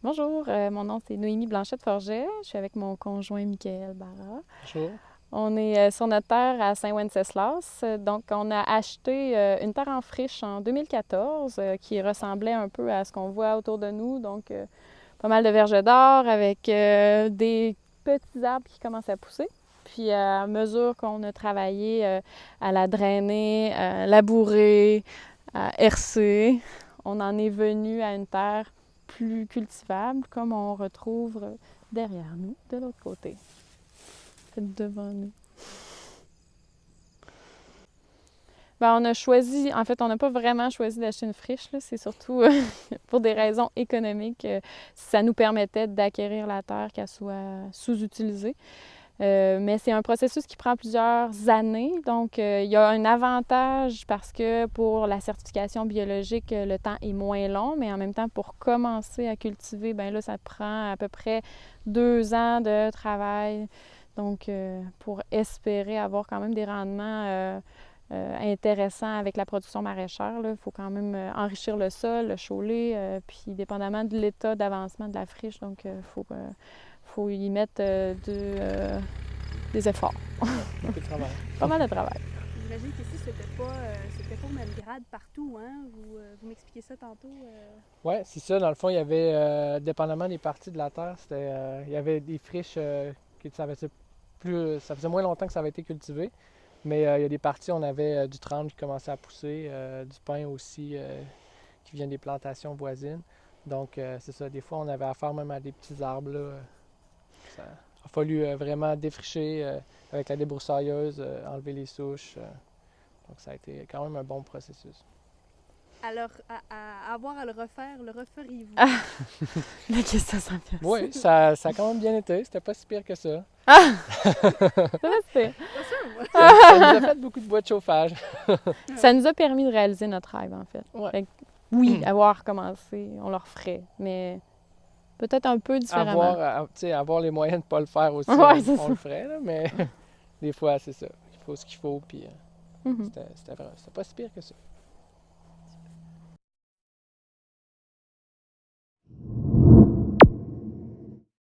Bonjour, mon nom c'est Noémie Blanchette-Forget. Je suis avec mon conjoint Michael Barra. Bonjour. On est sur notre terre à Saint-Wenceslas. Donc, on a acheté une terre en friche en 2014 qui ressemblait un peu à ce qu'on voit autour de nous. Donc, pas mal de verges d'or avec des petits arbres qui commencent à pousser. Puis, à mesure qu'on a travaillé à la drainer, à labourer, à hercer, on en est venu à une terre plus cultivable, comme on retrouve derrière nous, de l'autre côté. Devant nous. Ben, on a choisi, en fait, on n'a pas vraiment choisi d'acheter une friche, là. C'est surtout pour des raisons économiques. Ça nous permettait d'acquérir la terre, qu'elle soit sous-utilisée. Mais c'est un processus qui prend plusieurs années. Donc, il y a un avantage parce que pour la certification biologique, le temps est moins long, mais en même temps, pour commencer à cultiver, ben là, ça prend à peu près 2 ans de travail. Donc, pour espérer avoir quand même des rendements intéressants avec la production maraîchère, il faut quand même enrichir le sol, le chauler, puis dépendamment de l'état d'avancement de la friche, donc il faut y mettre des efforts. Beaucoup de travail. Pas mal de travail. J'imagine qu'ici, c'était pas au même grade partout, hein? Vous m'expliquez ça tantôt. Oui, c'est ça. Dans le fond, il y avait, dépendamment des parties de la terre, il y avait des friches qui ça faisait moins longtemps que ça avait été cultivé. Mais il y a des parties, on avait du 30 qui commençait à pousser, du pin aussi qui vient des plantations voisines. Donc, c'est ça. Des fois, on avait affaire même à des petits arbres, là. Ça a fallu vraiment défricher avec la débroussailleuse, enlever les souches. Donc, ça a été quand même un bon processus. Alors, à avoir à le referiez-vous? La question s'en vient. Oui, ça a quand même bien été. C'était pas si pire que ça. Ça, c'est- Pas sûr, moi. Ça nous a fait beaucoup de bois de chauffage. ça nous a permis de réaliser notre rêve, en fait. Ouais. Fait que, oui, avoir commencé, on le referait, mais peut-être un peu différemment. Avoir les moyens de ne pas le faire aussi, Ouais, c'est on ça. le ferait, là, mais des fois, c'est ça. Il faut ce qu'il faut, puis Mhm. c'était pas si pire que ça.